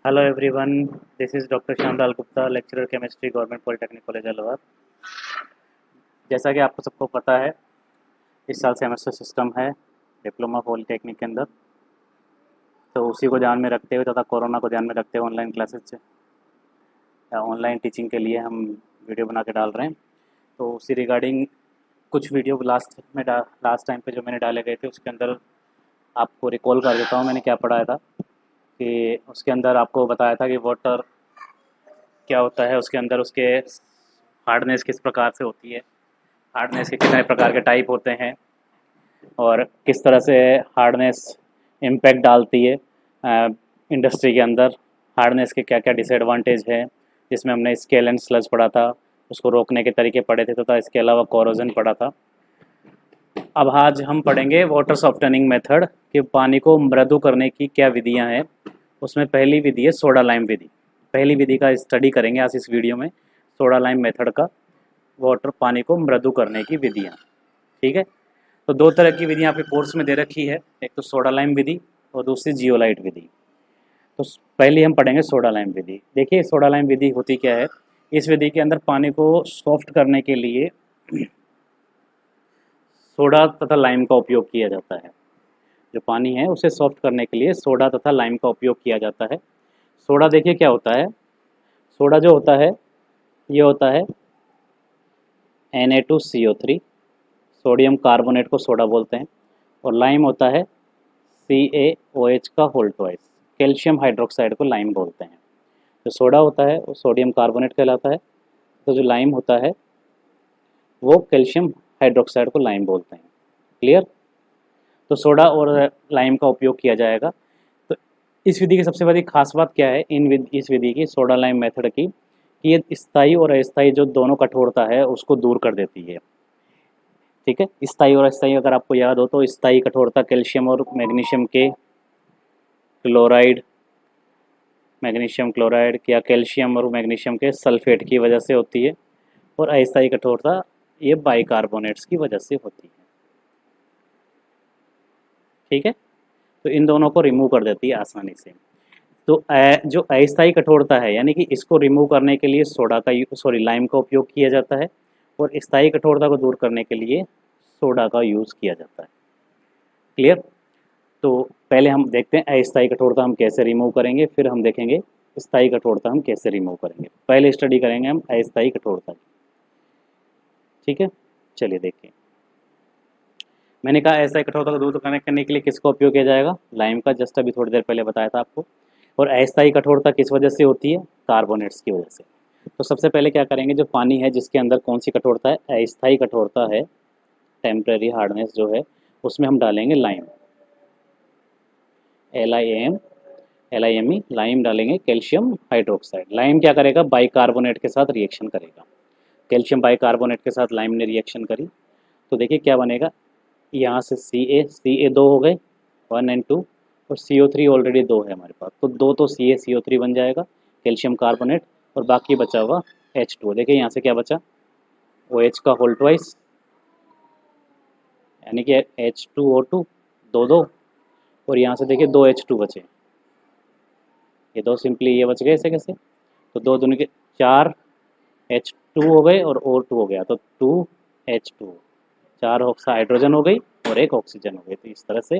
Hello everyone, this is doctor Shyamlal Gupta, lecturer chemistry, government polytechnic college Alwar. जैसा कि आपको सबको पता है, इस साल सेमेस्टर सिस्टम है डिप्लोमा पॉलिटेक्निक के अंदर। तो उसी को ध्यान में रखते हुए तथा कोरोना को ध्यान में रखते हुए ऑनलाइन क्लासेस से या ऑनलाइन टीचिंग के लिए हम वीडियो बना के डाल रहे हैं। तो उसी रिगार्डिंग कुछ वीडियो लास्ट टाइम पे जो मैंने डाले गए थे, उसके अंदर आपको रिकॉल कर देता हूँ मैंने क्या पढ़ाया था। कि उसके अंदर आपको बताया था कि वाटर क्या होता है, उसके अंदर उसके हार्डनेस किस प्रकार से होती है, हार्डनेस के कितने प्रकार के टाइप होते हैं और किस तरह से हार्डनेस इम्पैक्ट डालती है इंडस्ट्री के अंदर, हार्डनेस के क्या क्या डिसएडवांटेज है। जिसमें हमने स्केल एंड स्लज पढ़ा था, उसको रोकने के तरीके पढ़े थे तथा इसके अलावा कोरोजन पढ़ा था। अब आज हम पढ़ेंगे वाटर सॉफ्टनिंग मेथड कि पानी को मृदु करने की क्या विधियां हैं। उसमें पहली विधि है सोडा लाइम विधि। पहली विधि का स्टडी करेंगे आज इस वीडियो में, सोडा लाइम मेथड का वाटर पानी को मृदु करने की विधियां। ठीक है, तो दो तरह की विधियां आपके कोर्स में दे रखी है, एक तो सोडा लाइम विधि और दूसरी जियोलाइट विधि। तो पहले हम पढ़ेंगे सोडा लाइम विधि। देखिए सोडा लाइम विधि होती क्या है। इस विधि के अंदर पानी को सॉफ्ट करने के लिए सोडा तथा लाइम का उपयोग किया जाता है। जो पानी है उसे सॉफ्ट करने के लिए सोडा तथा लाइम का उपयोग किया जाता है। सोडा देखिए क्या होता है। सोडा जो होता है ये होता है Na2CO3, सोडियम कार्बोनेट को सोडा बोलते हैं। और लाइम होता है CaOH का होल ट्वाइस, कैल्शियम हाइड्रोक्साइड को लाइम बोलते हैं। जो सोडा होता है वो सोडियम कार्बोनेट कहलाता है, तो जो लाइम होता है वो कैल्शियम हाइड्रोक्साइड को लाइम बोलते हैं। क्लियर। तो सोडा और लाइम का उपयोग किया जाएगा। तो इस विधि की सबसे बड़ी खास बात क्या है इस विधि की, सोडा लाइम मेथड की, कि ये स्थायी और अस्थायी जो दोनों कठोरता है उसको दूर कर देती है। ठीक है, स्थायी और अस्थायी अगर आपको याद हो तो स्थायी कठोरता कैल्शियम और मैग्नीशियम के क्लोराइड, मैग्नीशियम क्लोराइड या कैल्शियम और मैग्नीशियम के सल्फेट की वजह से होती है, और अस्थायी कठोरता ये बाइकार्बोनेट्स की वजह से होती है। ठीक है, तो इन दोनों को रिमूव कर देती है आसानी से। तो जो अस्थायी कठोरता है यानी कि इसको रिमूव करने के लिए लाइम का उपयोग किया जाता है, और स्थायी कठोरता को दूर करने के लिए सोडा का यूज़ किया जाता है। क्लियर। तो पहले हम देखते हैं अस्थायी कठोरता हम कैसे रिमूव करेंगे, फिर हम देखेंगे स्थायी कठोरता हम कैसे रिमूव करेंगे। पहले स्टडी करेंगे हम अस्थायी कठोरता की। ठीक है, चलिए देखिए। मैंने कहा अस्थायी कठोरता को दूर करने के लिए किसका उपयोग किया जाएगा, लाइम का, जस्ट अभी थोड़ी देर पहले बताया था आपको। और अस्थायी कठोरता किस वजह से होती है, कार्बोनेट्स की वजह से। तो सबसे पहले क्या करेंगे, जो पानी है जिसके अंदर कौन सी कठोरता है, अस्थायी कठोरता है, टेम्परेरी हार्डनेस जो है, उसमें हम डालेंगे लाइम, LIME, लाइम डालेंगे, कैल्शियम हाइड्रोक्साइड। लाइम क्या करेगा, बाइकार्बोनेट के साथ रिएक्शन करेगा। कैल्शियम बाइकार्बोनेट के साथ लाइम ने रिएक्शन करी, तो देखिए क्या बनेगा। यहाँ से CA दो हो गए, 1 और 2, और CO3 ऑलरेडी दो है हमारे पास, तो दो तो CaCO3 बन जाएगा, कैल्शियम कार्बोनेट, और बाकी बचा हुआ H2। देखिए यहाँ से क्या बचा, OH का होल ट्वाइस, यानी कि H2O2, दो दो, और यहाँ से देखिए दो H2 बचे, ये दो सिंपली ये बच गए ऐसे कैसे, तो दो दोनों के चार H2 हो गए और O2 हो गया, तो 2H2, चार हाइड्रोजन हो गई और एक ऑक्सीजन हो गई। तो इस तरह से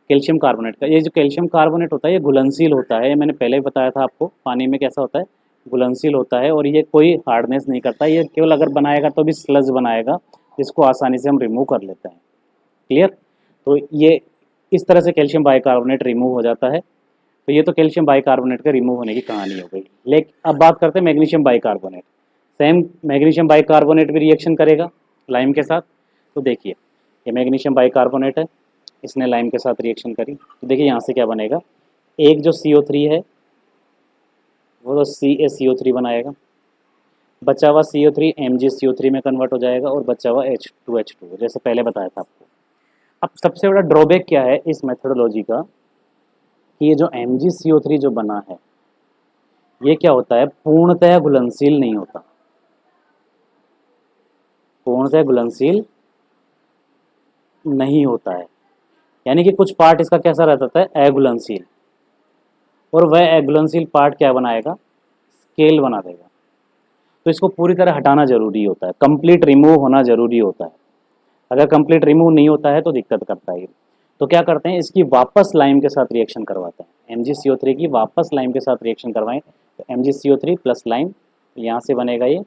कैल्शियम कार्बोनेट का, ये जो कैल्शियम कार्बोनेट होता है ये घुलनशील होता है, मैंने पहले ही बताया था आपको, पानी में कैसा होता है, घुलनशील होता है, और ये कोई हार्डनेस नहीं करता, ये केवल अगर बनाएगा तो भी स्लज बनाएगा, जिसको आसानी से हम रिमूव कर लेते हैं। क्लियर। तो ये इस तरह से कैल्शियम बाइकार्बोनेट रिमूव हो जाता है। तो ये तो कैल्शियम बाइकार्बोनेट का रिमूव होने की कहानी हो गई। लेकिन अब बात करते हैं magnesium bicarbonate. Same magnesium bicarbonate भी रिएक्शन करेगा लाइम के साथ। तो देखिए ये मैग्नीशियम बाइकार्बोनेट है, इसने लाइम के साथ रिएक्शन करी, तो देखिए यहाँ से क्या बनेगा, एक जो CO3 है वो तो CaCO3 बनाएगा, बचा हुआ CO3 MgCO3 में कन्वर्ट हो जाएगा, और बचा हुआ H2H2, जैसे पहले बताया था आपको। अब सबसे बड़ा ड्रॉबैक क्या है इस मेथडोलॉजी का, कि ये जो MgCO3 जो बना है ये क्या होता है, पूर्णतः घुलनशील नहीं होता, पूर्णतः घुलनशील नहीं होता है, यानी कि कुछ पार्ट इसका कैसा रहता है, अघुलनशील। और वह घुलनशील पार्ट क्या बनाएगा, स्केल बना देगा। तो इसको पूरी तरह हटाना जरूरी होता है, कंप्लीट रिमूव होना जरूरी होता है। अगर कंप्लीट रिमूव नहीं होता है तो दिक्कत करता है। तो क्या करते हैं, इसकी वापस लाइम के साथ रिएक्शन करवाते हैं, MgCO3 की वापस लाइम के साथ रिएक्शन करवाएं तो MgCO3 प्लस लाइम, यहाँ से बनेगा ये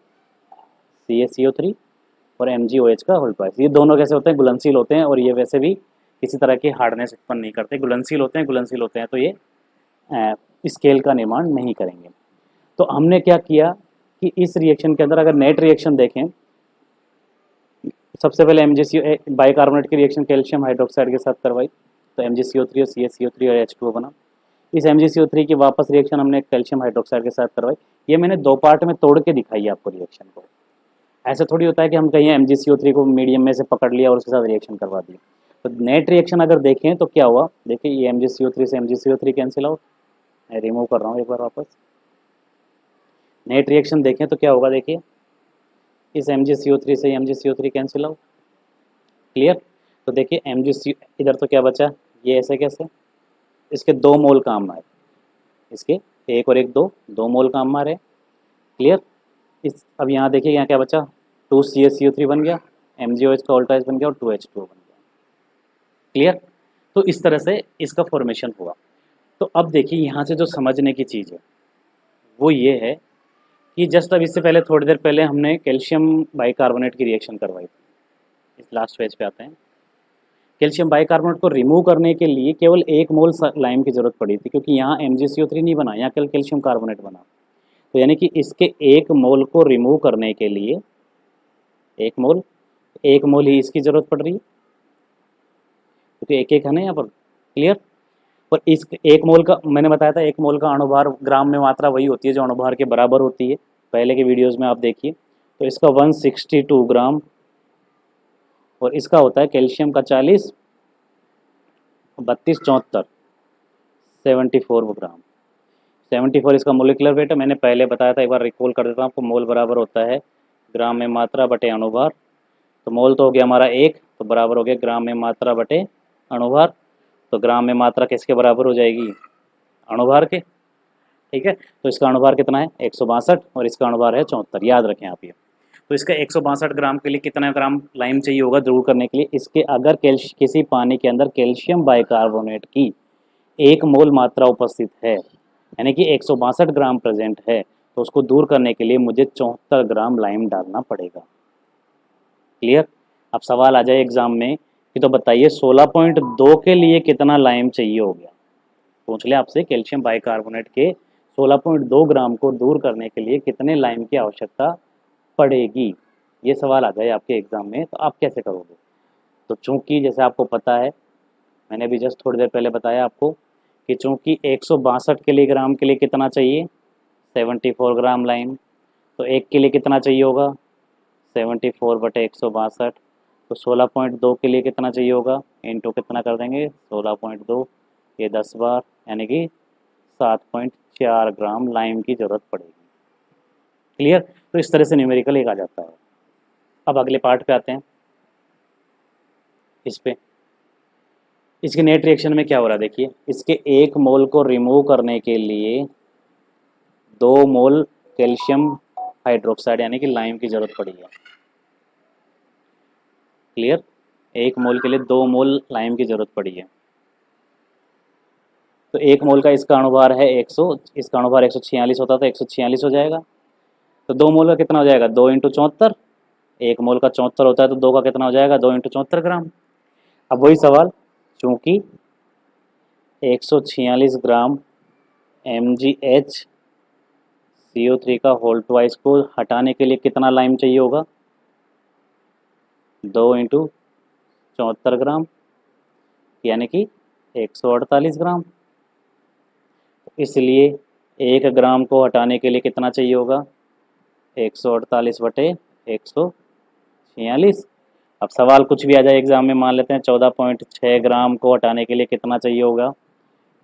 CaCO3 और MgOH का होल ट्वाइस। ये दोनों कैसे होते हैं, घुलनशील होते हैं, और ये वैसे भी किसी तरह की हार्डनेस उत्पन्न नहीं करते, घुलनशील होते हैं, घुलनशील होते हैं तो ये स्केल का निर्माण नहीं करेंगे। तो हमने क्या किया कि इस रिएक्शन के अंदर अगर नेट रिएक्शन देखें, सबसे पहले MgCO बाइकार्बोनेट की रिएक्शन कैल्शियम हाइड्रोक्साइड के साथ करवाई तो MgCO3 और CaCO3 और H2O बना। इस MgCO3 की वापस रिएक्शन हमने कैल्शियम हाइड्रोक्साइड के साथ करवाई। ये मैंने दो पार्ट में तोड़ के दिखाई है आपको रिएक्शन को। ऐसा थोड़ी होता है कि हम कहीं MgCO3 को मीडियम में से पकड़ लिया और उसके साथ रिएक्शन करवा दिया। तो नेट रिएक्शन अगर देखें तो क्या हुआ, देखिए ये MgCO3 से MgCO3 कैंसिल आउट, मैं रिमूव कर रहा हूँ एक बार वापस। नेट रिएक्शन देखें तो क्या होगा, देखिए इस MgCO3 से MgCO3 कैंसिल आउट, क्लियर। तो देखिए MgCO इधर तो क्या बचा, ये ऐसे कैसे, इसके 2 मोल काम आए, इसके 1 और 1 2 मोल काम आ रहे, क्लियर। इस अब यहाँ देखिए यहाँ क्या बचा, 2 CaCO3 बन गया, MgOH का ऑल्टाइज बन गया और 2 H2O बन गया, क्लियर। तो इस तरह से इसका फॉर्मेशन हुआ। तो अब देखिए यहाँ से जो समझने की चीज़ है वो ये है कि जस्ट अब इससे पहले थोड़ी देर पहले हमने कैल्शियम बाइकार्बोनेट की रिएक्शन करवाई थी। इस लास्ट पेज पे आते हैं। कैल्शियम बाइकार्बोनेट को रिमूव करने के लिए केवल 1 मोल लाइम की जरूरत पड़ी थी, क्योंकि यहाँ MgCO3 नहीं बना, यहाँ केवल कैल्शियम कार्बोनेट बना। तो यानी कि इसके 1 मोल को रिमूव करने के लिए 1 मोल ही इसकी जरूरत पड़ रही है, क्योंकि एक है ना यहाँ पर, क्लियर। और इस 1 मोल का मैंने बताया था, 1 मोल का अणुभार ग्राम में मात्रा वही होती है जो अणुभार के बराबर होती है, पहले के वीडियोस में आप देखिए। तो इसका 162 ग्राम और इसका होता है कैल्शियम का 40, 32 74 74 ग्राम। 74 इसका मोलिकुलर वेट है, मैंने पहले बताया था, एक बार रिकॉल कर देता हूँ आपको। मोल बराबर होता है ग्राम में मात्रा बटे अणुभार। तो मोल तो हो गया हमारा 1, तो बराबर हो गया ग्राम में मात्रा बटे अणुभार। तो ग्राम में मात्रा किसके बराबर हो जाएगी, अणुभार के, ठीक है। तो इसका अणुभार कितना है 162 और इसका अणुभार है 74, याद रखें आप ये। तो इसका 162 ग्राम के लिए कितना ग्राम लाइम चाहिए होगा ध्रुव करने के लिए, इसके अगर किसी पानी के अंदर कैल्शियम बाइकार्बोनेट की 1 मोल मात्रा उपस्थित है, यानी कि 162 ग्राम प्रेजेंट है, तो उसको दूर करने के लिए मुझे 74 ग्राम लाइम डालना पड़ेगा, क्लियर। अब सवाल आ जाए एग्जाम में कि तो बताइए 16.2 के लिए कितना लाइम चाहिए हो गया, पूछ ले आपसे कैल्शियम बाइकार्बोनेट के 16.2 ग्राम को दूर करने के लिए कितने लाइम की आवश्यकता पड़ेगी, ये सवाल आ जाए आपके एग्जाम में, तो आप कैसे करोगे। तो चूंकि जैसे आपको पता है, मैंने भी जस्ट थोड़ी देर पहले बताया आपको कि चूंकि 162 किलोग्राम के लिए कितना चाहिए 74 ग्राम लाइम, तो 1 के लिए कितना चाहिए होगा 74 बटे 162, तो 16.2 के लिए कितना चाहिए होगा, इंटू कितना कर देंगे 16.2, ये 10 बार, यानी कि 7.4 ग्राम लाइम की ज़रूरत पड़ेगी, क्लियर। तो इस तरह से न्यूमेरिकल एक आ जाता है। अब अगले पार्ट पे आते हैं, इस पे इसके नेट रिएक्शन में क्या हो रहा है, देखिए इसके 1 मोल को रिमूव करने के लिए 2 मोल कैल्शियम हाइड्रोक्साइड यानी कि लाइम की जरूरत पड़ी है, क्लियर। 1 मोल के लिए 2 मोल लाइम की जरूरत पड़ी है। तो 1 मोल का इसका अणुभार है 100, इसका अणुभार 146 होता, तो 146 हो जाएगा। तो 2 मोल का कितना हो जाएगा 2 इंटू 74, 1 मोल का 74 होता है, तो 2 का कितना हो जाएगा 2 इंटू 74 ग्राम। अब वही सवाल, चूंकि 146 ग्राम MgHCO3 का होल ट्वाइस को हटाने के लिए कितना लाइम चाहिए होगा 2 इंटू 74 ग्राम, यानी कि 148 ग्राम। इसलिए 1 ग्राम को हटाने के लिए कितना चाहिए होगा 148 बटे 146। अब सवाल कुछ भी आ जाए एग्जाम में, मान लेते हैं 14.6 ग्राम को हटाने के लिए कितना चाहिए होगा,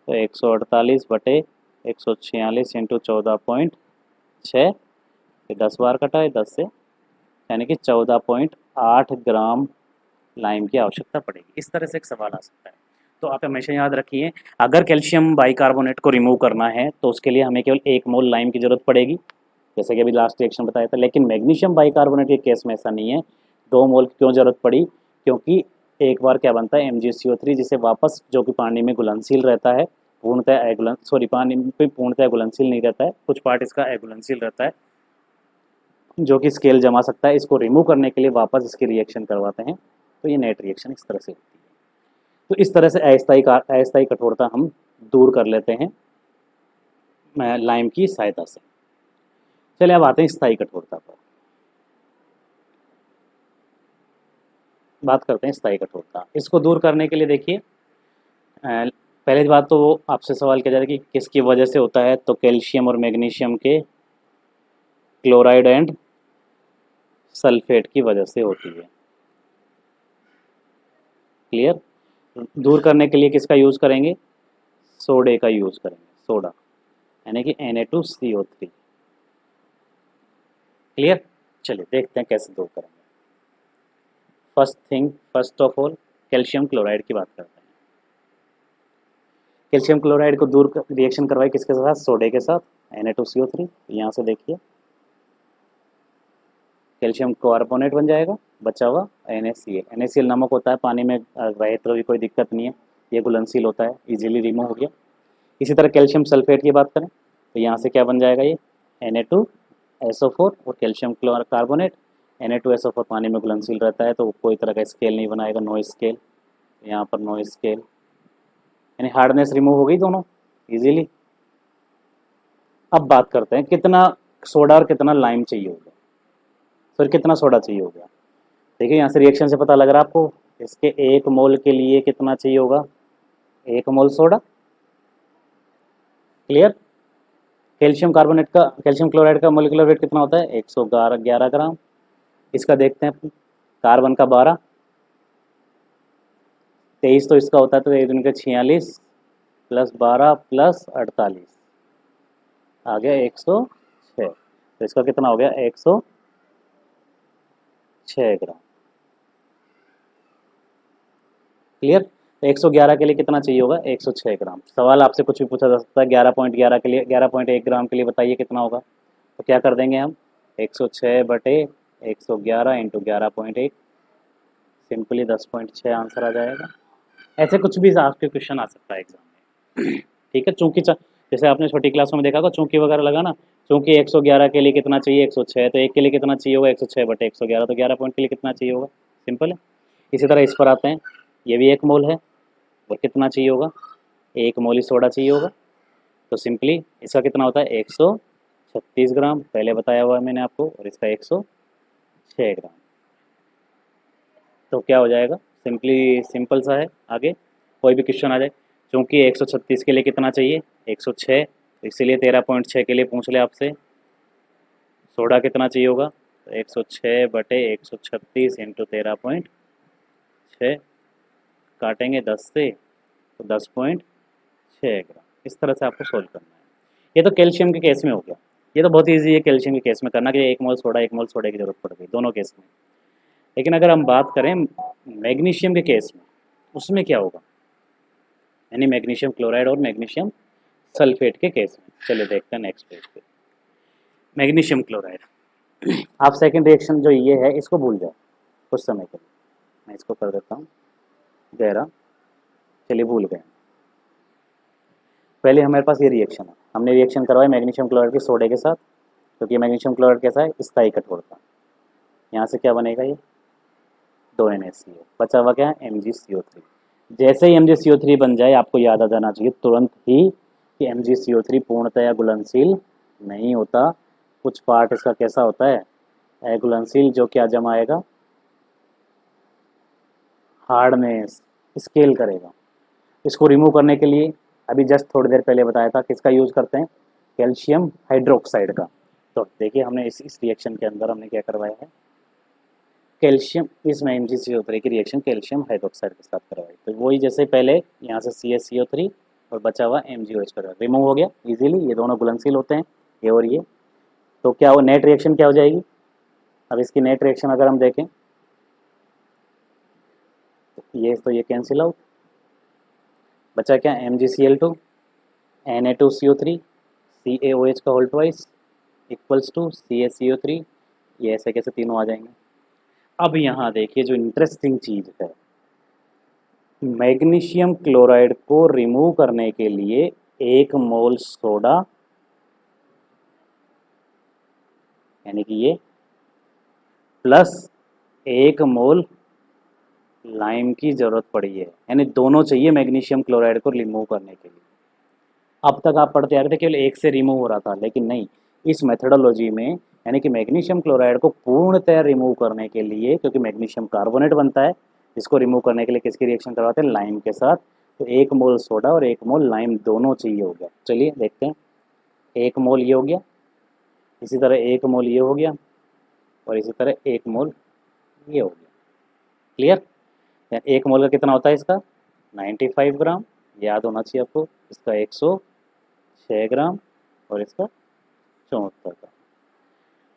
तो 148 बटे 146 इंटू 14.6, 10 बार कटा है 10 से, यानी कि 14.8 ग्राम लाइम की आवश्यकता पड़ेगी। इस तरह से एक सवाल आ सकता है। तो तो आप हमेशा याद रखिए, अगर कैल्शियम बाइकार्बोनेट को रिमूव करना है तो उसके लिए हमें केवल 1 मोल लाइम की ज़रूरत पड़ेगी, जैसे कि अभी लास्ट रिएक्शन बताया था। लेकिन मैग्नीशियम बाइकार्बोनेट के केस में ऐसा नहीं है। 2 मोल की क्यों ज़रूरत पड़ी? क्योंकि एक बार क्या बनता है MgCO3, जिसे वापस, जो कि पानी में घुलनशील रहता है, पानी में पूर्णतः घुलनशील नहीं रहता है, कुछ पार्ट इसका अघुलनशील रहता है जो कि स्केल जमा सकता है। इसको रिमूव करने के लिए वापस इसकी रिएक्शन करवाते हैं, तो ये नेट रिएक्शन इस तरह से होती है। तो इस तरह से अस्थायी कठोरता हम दूर कर लेते हैं लाइम की सहायता से। चलिए अब आते हैं स्थायी कठोरता पर। बात करते हैं स्थायी कठोरता। इसको दूर करने के लिए देखिए, पहले बात तो वो आपसे सवाल किया जाता है कि किसकी वजह से होता है, तो कैल्शियम और मैग्नीशियम के क्लोराइड एंड सल्फेट की वजह से होती है। क्लियर? दूर करने के लिए किसका यूज़ करेंगे? सोडे का यूज़ करेंगे, सोडा, यानी कि Na2CO3। क्लियर? चलिए देखते हैं कैसे दूर करेंगे। First of all calcium chloride की बात करते हैं। कैल्शियम क्लोराइड को दूर रिएक्शन करवाई किसके साथ? सोडे के साथ, Na2CO3। यहाँ से देखिए कैल्शियम कार्बोनेट बन जाएगा, बचा हुआ NaCl। NaCl नमक होता है, पानी में रहे तो भी कोई दिक्कत नहीं है, ये घुलनशील होता है, इजीली रिमूव हो गया। इसी तरह कैल्शियम सल्फेट की बात करें तो यहाँ से क्या बन जाएगा? ये Na2SO4 और कैल्शियम कार्बोनेट। Na2SO4 पानी में घुलनशील रहता है तो कोई तरह का स्केल नहीं बनाएगा, नो स्केल। यहाँ पर नो स्केल, यानी हार्डनेस रिमूव हो गई दोनों इजीली। अब बात करते हैं कितना सोडा और कितना लाइम चाहिए होगा, फिर कितना सोडा चाहिए होगा। देखिए यहाँ से रिएक्शन से पता लग रहा है आपको, इसके 1 मोल के लिए कितना चाहिए होगा? 1 मोल सोडा। क्लियर? कैल्शियम क्लोराइड का मोलिकुलर वेट कितना होता है? 111 ग्राम। इसका देखते हैं, कार्बन का 12, 23 तो इसका होता है, तो 1 दूनी का 46 प्लस 12 प्लस 48 आ गया 106। तो इसका कितना हो गया? 106 ग्राम। क्लियर? तो 111 के लिए कितना चाहिए होगा? 106 ग्राम। सवाल आपसे कुछ भी पूछा जा सकता है, 11.11 के लिए, 11.1 ग्राम के लिए बताइए कितना होगा। तो क्या कर देंगे हम? 106 बटे 111 इंटू 11.1, सिंपली 10.6 आंसर आ जाएगा। ऐसे कुछ भी आपके क्वेश्चन आ सकता है एग्जाम में। ठीक है, चूंकि जैसे आपने छोटी क्लासों में देखा होगा, चूंकि वगैरह लगाना, चूंकि 111 के लिए कितना चाहिए? 106, तो 1 के लिए कितना चाहिए होगा? 106 बटे 111, तो 11 पॉइंट के लिए कितना चाहिए होगा? सिंपल है। इसी तरह इस पर आते हैं, ये भी 1 मोल है और कितना चाहिए होगा? 1 मोल ही सोडा चाहिए होगा, तो सिंपली इसका कितना होता है? 136 ग्राम, पहले बताया हुआ है मैंने आपको, और इसका 106 ग्राम। तो क्या हो जाएगा? सिंपल सा है। आगे कोई भी क्वेश्चन आ जाए, क्योंकि 136 के लिए कितना चाहिए? 106, तो इसीलिए 13.6 के लिए पूछ ले आपसे सोडा कितना चाहिए होगा, तो 106 बटे 136 इंटू 13.6, काटेंगे 10 से तो 10.6 ग्राम। इस तरह से आपको सोल्व करना है। ये तो कैल्शियम के केस में हो गया, ये तो बहुत ईजी है कैल्शियम के केस में करना, कि 1 मोल सोडा 1 मोल सोडे की जरूरत पड़ गई दोनों केस में। लेकिन अगर हम बात करें मैग्नीशियम के केस में, उसमें क्या होगा, यानी मैग्नीशियम क्लोराइड और मैग्नीशियम सल्फेट के केस में। चलिए देखते हैं नेक्स्ट पेज पे। मैग्नीशियम क्लोराइड, आप सेकंड रिएक्शन जो ये है इसको भूल जाओ कुछ समय के लिए, मैं इसको कर देता हूँ गहरा। चलिए भूल गए, पहले हमारे पास ये रिएक्शन है, हमने रिएक्शन करवाया मैग्नीशियम क्लोराइड के सोडे के साथ, क्योंकि मैग्नीशियम क्लोराइड कैसा है? स्थायी कठोरता। यहाँ से क्या बनेगा? ये 2 NaCl, बचा हुआ क्या है? MgCO3। जैसे ही MgCO3 बन जाए, आपको याद आ जाना चाहिए तुरंत ही कि MgCO3 पूर्णतया घुलनशील नहीं होता। कुछ पार्ट इसका कैसा होता है? अघुलनशील, जो क्या जमाएगा? हार्डनेस, स्केल करेगा। इसको रिमूव करने के लिए अभी जस्ट थोड़ी देर पहले बताया था, किसका यूज़ करते हैं? कैल्शियम हाइड्रोक्साइड का। तो देखिए हमने इस रिएक्शन के अंदर हमने क्या करवाया है? कैल्शियम, इसमें MgCO3 की रिएक्शन कैल्शियम हाइड्रोक्साइड के साथ करवाई। तो वही जैसे पहले यहाँ से CaCO3 और बचा हुआ MgOH का रिमूव हो गया इजीली। ये दोनों घुलनशील होते हैं, ये और ये। तो क्या हो, नेट रिएक्शन क्या हो जाएगी? अब इसकी नेट रिएक्शन अगर हम देखें, तो ये कैंसिल आउट, बचा क्या, MgCl2 Na2CO3 CaOH का whole twice equals to CaCO3, ये ऐसे कैसे तीनों आ जाएंगे। अब यहाँ देखिए जो इंटरेस्टिंग चीज़ है, मैग्नीशियम क्लोराइड को रिमूव करने के लिए 1 मोल सोडा, यानी कि ये, प्लस 1 मोल लाइम की ज़रूरत पड़ी है, यानी दोनों चाहिए मैग्नीशियम क्लोराइड को रिमूव करने के लिए। अब तक आप पढ़ते आ रहे थे केवल एक से रिमूव हो रहा था, लेकिन नहीं, इस मेथडोलॉजी में यानी कि मैग्नीशियम क्लोराइड को पूर्णतः रिमूव करने के लिए, क्योंकि मैग्नीशियम कार्बोनेट बनता है, इसको रिमूव करने के लिए किसकी रिएक्शन करवाते हैं, लाइम के साथ। तो 1 मोल सोडा और 1 मोल लाइम दोनों चाहिए हो गया। चलिए देखते हैं, 1 मोल ये हो गया, इसी तरह 1 मोल ये हो गया, और इसी तरह 1 मोल ये हो गया। क्लियर। 1 मोल का कितना होता है इसका 95 ग्राम, याद होना चाहिए आपको। इसका 106 ग्राम और इसका 74 ग्राम।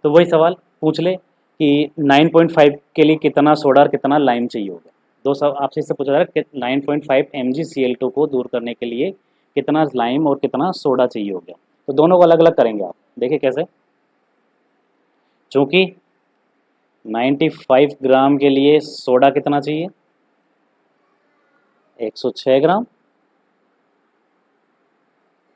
तो वही सवाल पूछ ले कि 9.5 के लिए कितना सोडा और कितना लाइम चाहिए होगा। दो सब आपसे इससे पूछा जा रहा है कि 9.5 MgCl2 को दूर करने के लिए कितना लाइम और कितना सोडा चाहिए होगा। तो दोनों को अलग अलग करेंगे आप, देखिए कैसे। चूँकि 95 ग्राम के लिए सोडा कितना चाहिए 106 ग्राम,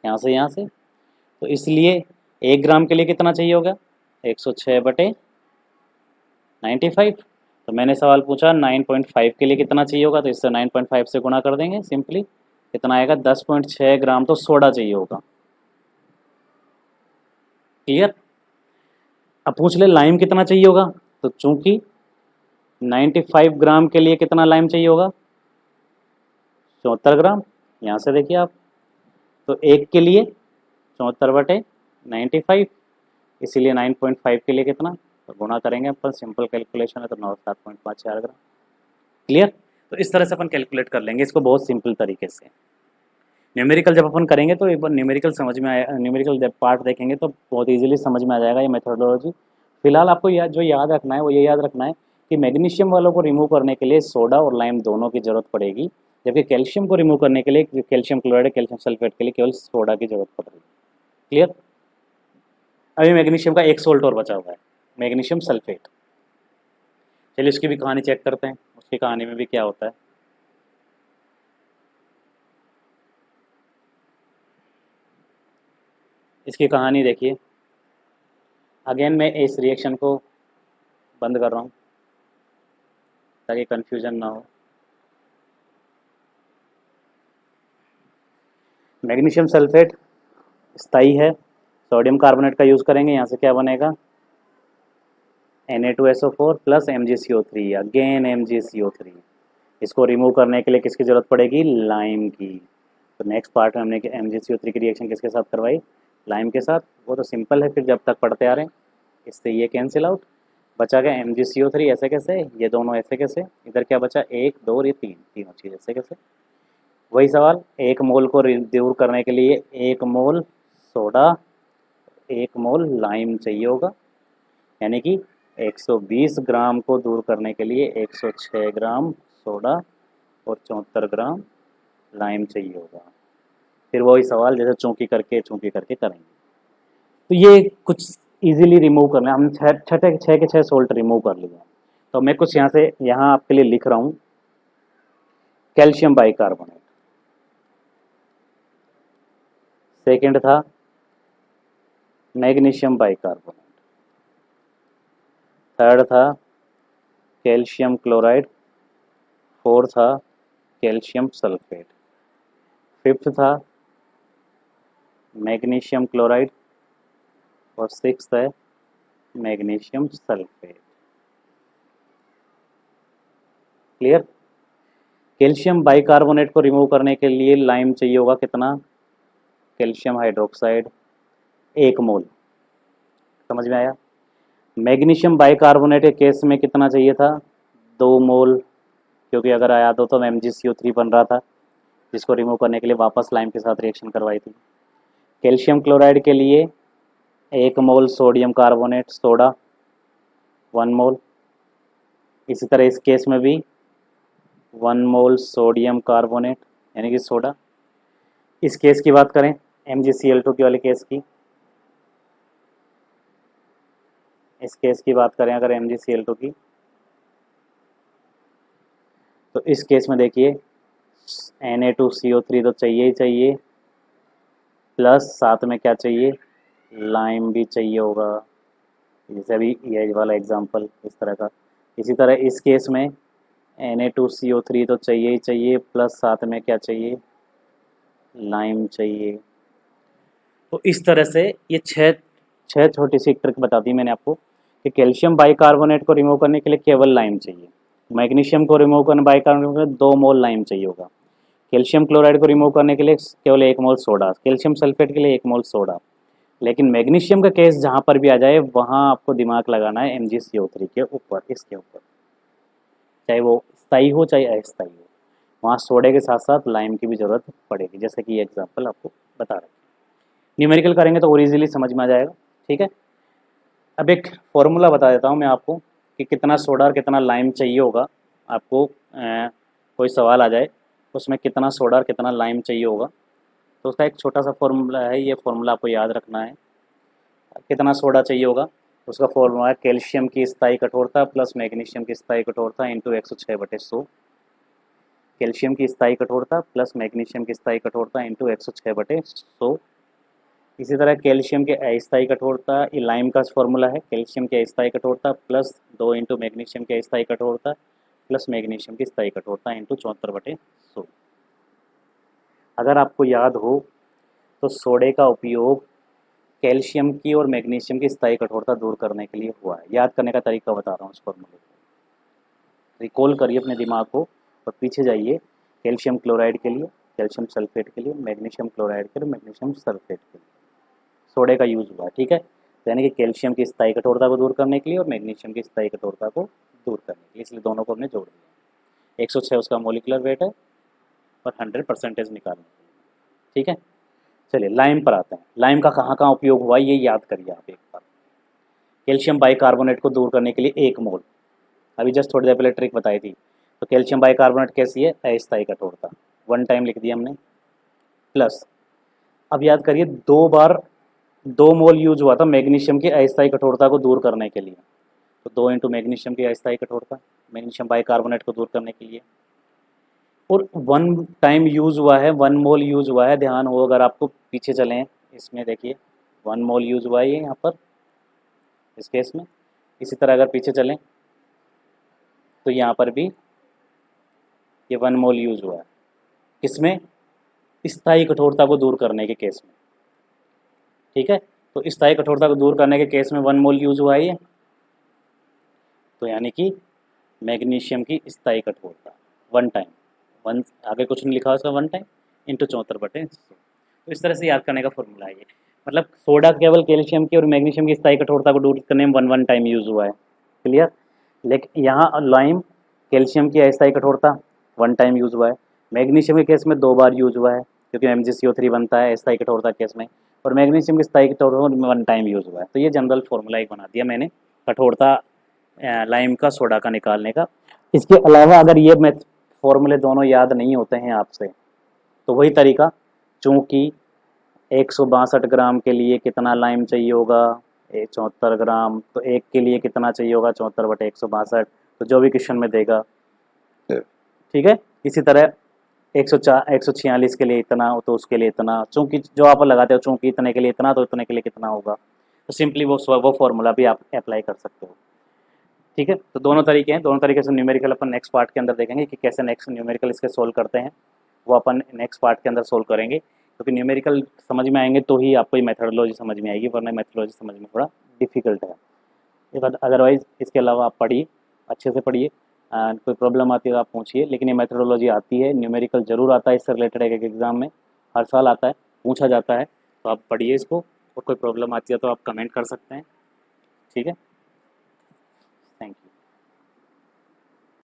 यहाँ से, तो इसलिए 1 ग्राम के लिए कितना चाहिए होगा 106/95। तो मैंने सवाल पूछा 9.5 के लिए कितना चाहिए होगा, तो इससे 9.5 से गुणा कर देंगे सिंपली, कितना आएगा 10.6 ग्राम तो सोडा चाहिए होगा। क्लियर। अब पूछ ले लाइम कितना चाहिए होगा, तो चूंकि 95 ग्राम के लिए कितना लाइम चाहिए होगा 74 ग्राम, यहाँ से देखिए आप, तो 1 के लिए 74/95, इसीलिए 9.5 के लिए कितना, तो गुणा करेंगे अपन, सिंपल कैलकुलेशन है, तो 7.54 ग्राम। क्लियर। तो इस तरह से अपन कैलकुलेट कर लेंगे इसको बहुत सिंपल तरीके से। न्यूमेरिकल जब अपन करेंगे तो एक बार न्यूमेरिकल समझ में आया, न्यूमेरिकल जब पार्ट देखेंगे तो बहुत इजीली समझ में आ जाएगा ये मेथोडोलॉजी। फिलहाल आपको जो याद रखना है वो ये याद रखना है कि मैग्नीशियम वालों को रिमूव करने के लिए सोडा और लाइम दोनों की जरूरत पड़ेगी, जबकि कैल्शियम को रिमूव करने के लिए, कैल्शियम क्लोराइड कैल्शियम सल्फेट के लिए केवल सोडा की जरूरत पड़ेगी। क्लियर। अभी मैग्नीशियम का एक सोल्ट और बचा हुआ है, मैग्नीशियम सल्फेट। चलिए उसकी भी कहानी चेक करते हैं, उसकी कहानी में भी क्या होता है। इसकी कहानी देखिए, अगेन मैं इस रिएक्शन को बंद कर रहा हूँ ताकि कंफ्यूजन ना हो। मैग्नीशियम सल्फेट स्थायी है, सोडियम कार्बोनेट का यूज़ करेंगे, यहाँ से क्या बनेगा Na2SO4 plus MgCO3, again MgCO3। इसको रिमूव करने के लिए किसकी ज़रूरत पड़ेगी, लाइम की। तो नेक्स्ट पार्ट में हमने MgCO3 की रिएक्शन किसके साथ करवाई, लाइम के साथ। वो तो सिंपल है, फिर जब तक पढ़ते आ रहे हैं, इससे ये कैंसिल आउट, बचा गया MgCO3 ऐसे कैसे, ये दोनों ऐसे कैसे, इधर क्या बचा 1 2 और ये 3, तीनों चीज़ ऐसे कैसे। वही सवाल, 1 मोल को दूर करने के लिए 1 मोल सोडा 1 मोल लाइम चाहिए होगा, यानी कि 120 ग्राम को दूर करने के लिए 106 ग्राम सोडा और 74 ग्राम लाइम चाहिए होगा। फिर वही सवाल जैसे चूंकि करके करेंगे। तो ये कुछ इजीली रिमूव करना है, हम छः के 6 सोल्ट रिमूव कर लिए। तो मैं कुछ यहाँ से यहाँ आपके लिए लिख रहा हूँ। कैल्शियम बाइकार्बोनेट, सेकंड था मैग्नीशियम बाइकार्बोनेट, थर्ड था कैल्शियम क्लोराइड, फोर्थ था कैल्शियम सल्फेट, फिफ्थ था मैग्नीशियम क्लोराइड, और सिक्स्थ है magnesium sulphate. Clear. Calcium bicarbonate को रिमूव करने के लिए लाइम चाहिए होगा कितना, कैल्शियम हाइड्रोक्साइड 1 मोल, समझ में आया। मैग्नीशियम बाइकार्बोनेट के केस में कितना चाहिए था 2 मोल, क्योंकि अगर याद हो तो MgCO3 बन रहा था, जिसको रिमूव करने के लिए वापस लाइम के साथ रिएक्शन करवाई थी। कैल्शियम क्लोराइड के लिए 1 मोल सोडियम कार्बोनेट सोडा 1 मोल, इसी तरह इस केस में भी 1 मोल सोडियम कार्बोनेट यानी कि सोडा इस केस की बात करें MgCl2 की वाले केस की, इस केस की बात करें अगर MgCl2 की, तो इस केस में देखिए Na2CO3 तो चाहिए ही चाहिए, प्लस साथ में क्या चाहिए, लाइम भी चाहिए होगा, जैसे अभी ये वाला एग्जांपल इस तरह का। इसी तरह इस केस में Na2CO3 तो चाहिए ही चाहिए, प्लस साथ में क्या चाहिए, लाइम चाहिए। तो इस तरह से ये छः छः छोटी सी ट्रिक बता दी मैंने आपको कि कैल्शियम बाइकार्बोनेट को रिमूव करने के लिए केवल लाइम चाहिए, मैग्नीशियम को रिमूव करने बाइकार्बोनेट के लिए 2 मोल लाइम चाहिए होगा, कैल्शियम क्लोराइड को रिमूव करने के लिए केवल 1 मोल सोडा, कैल्शियम सल्फेट के लिए 1 मोल सोडा। लेकिन मैग्नीशियम का केस जहाँ पर भी आ जाए वहाँ आपको दिमाग लगाना है MgCO3 के ऊपर, इसके ऊपर, चाहे वो स्थायी हो चाहे अस्थायी हो, वहाँ सोडे के साथ साथ लाइम की भी ज़रूरत पड़ेगी, जैसे कि ये एग्जाम्पल आपको बता रहे हैं। न्यूमेरिकल करेंगे तो और इजीली समझ में आ जाएगा। ठीक है, अब एक फॉर्मूला बता देता हूँ मैं आपको कि कितना सोडा और कितना लाइम चाहिए होगा। आपको कोई सवाल आ जाए उसमें कितना सोडा और कितना लाइम चाहिए होगा, तो उसका एक छोटा सा फॉर्मूला है, ये फॉर्मूला आपको याद रखना है। कितना सोडा चाहिए होगा, उसका फॉर्मूला है कैल्शियम की स्थायी कठोरता प्लस मैग्नीशियम की स्थायी कठोरता इंटू 106/100। कैल्शियम की स्थायी कठोरता प्लस मैग्नीशियम की स्थायी कठोरता इंटू 106/100। इसी तरह कैल्शियम के अस्थायी कठोरता, ये लाइम का फॉर्मूला है, कैल्शियम की अस्थायी कठोरता प्लस 2 इंटू मैग्नीशियम की अस्थायी कठोरता प्लस मैग्नीशियम की स्थायी कठोरता इंटू 74/100। अगर आपको याद हो तो सोडे का उपयोग कैल्शियम की और मैग्नीशियम की स्थायी कठोरता दूर करने के लिए हुआ है। याद करने का तरीका बता रहा हूँ, इस फॉर्मूले को रिकॉल करिए अपने दिमाग को और पीछे जाइए। कैल्शियम क्लोराइड के लिए, कैल्शियम सल्फेट के लिए, मैग्नीशियम क्लोराइड के लिए, मैग्नीशियम सल्फेट के लिए सोडे का यूज़ हुआ है। ठीक है, यानी कि कैल्शियम की स्थायी कठोरता को दूर करने के लिए और मैग्नीशियम की स्थायी कठोरता को दूर करने के लिए, इसलिए दोनों को हमने जोड़ दिया। 106 उसका मोलिकुलर वेट है और 100% निकालने के लिए। ठीक है, चलिए लाइम पर आते हैं। लाइम का कहाँ कहाँ उपयोग हुआ ये याद करिए आप एक बार। कैल्शियम बाइकार्बोनेट को दूर करने के लिए 1 मोल, अभी जस्ट थोड़ी देर पहले ट्रिक बताई थी। तो कैल्शियम बाइकार्बोनेट कैसी है, अस्थायी कठोरता, 1 टाइम लिख दिया हमने, प्लस अब याद करिए 2 बार 2 मोल यूज हुआ था मैग्नीशियम की अस्थायी कठोरता को दूर करने के लिए, तो 2 इंटू मैग्नीशियम की अस्थायी कठोरता मैग्नीशियम बाइकार्बोनेट को दूर करने के लिए, और 1 टाइम यूज़ हुआ है, 1 मोल यूज़ हुआ है। ध्यान हो अगर आपको पीछे चलें इसमें देखिए 1 मोल यूज़ हुआ है ये यहाँ पर इस केस में। इसी तरह अगर पीछे चलें तो यहाँ पर भी ये 1 मोल यूज़ हुआ है, किसमें, स्थायी कठोरता को दूर करने के केस में। ठीक है, तो स्थायी कठोरता को दूर करने के केस में 1 मोल यूज़ हुआ है ये, तो यानी कि मैग्नीशियम की स्थायी कठोरता 1 टाइम, 1 आगे कुछ नहीं लिखा उसका, 1 टाइम इंटू 74/100। तो इस तरह से याद करने का फॉर्मूला है ये। मतलब सोडा केवल कैल्शियम की और मैग्नीशियम की स्थायी कठोरता को दूर करने में 1 टाइम यूज़ हुआ है, क्लियर। लेकिन यहाँ लाइम कैल्शियम की अस्थायी कठोरता 1 टाइम यूज़ हुआ है, मैग्नीशियम के केस में 2 बार यूज़ हुआ है क्योंकि MgCO3 बनता है अस्थायी कठोरता केस में, और मैग्नीशियम की स्थायी कठोरता में 1 टाइम यूज़ हुआ है। तो ये जनरल फॉर्मूला एक बना दिया मैंने कठोरता लाइम का सोडा का निकालने का। इसके अलावा अगर ये मैथ फॉर्मूले दोनों याद नहीं होते हैं आपसे तो वही तरीका, चूँकि 162 ग्राम के लिए कितना लाइम चाहिए होगा, 74 ग्राम, तो 1 के लिए कितना चाहिए होगा 74/162, तो जो भी क्वेश्चन में देगा। ठीक है, इसी तरह 146 के लिए इतना तो उसके लिए इतना, चूँकि जो आप लगाते हो चूँकि इतने के लिए इतना तो इतने के लिए कितना होगा, तो सिंपली वो फॉर्मूला भी आप अप्लाई कर सकते हो। ठीक है, तो दोनों तरीके हैं, दोनों तरीके से न्यूमेरिकल अपन नेक्स्ट पार्ट के अंदर देखेंगे कि कैसे नेक्स्ट न्यूमेरिकल इसके सोल्व करते हैं, वो अपन नेक्स्ट पार्ट के अंदर सोल्व करेंगे। क्योंकि न्यूमेरिकल समझ में आएंगे तो ही आपको ये मेथडोलॉजी समझ में आएगी, वरना मेथडोलॉजी समझ में थोड़ा डिफिकल्ट है। ये बात अदरवाइज इसके अलावा आप पढ़िए, अच्छे से पढ़िए, कोई प्रॉब्लम आती है तो आप पूछिए, लेकिन ये मेथडोलॉजी आती है, न्यूमेरिकल जरूर आता है इससे रिलेटेड, एक एग्जाम में हर साल आता है, पूछा जाता है, तो आप पढ़िए इसको, और कोई प्रॉब्लम आती है तो आप कमेंट कर सकते हैं। ठीक है।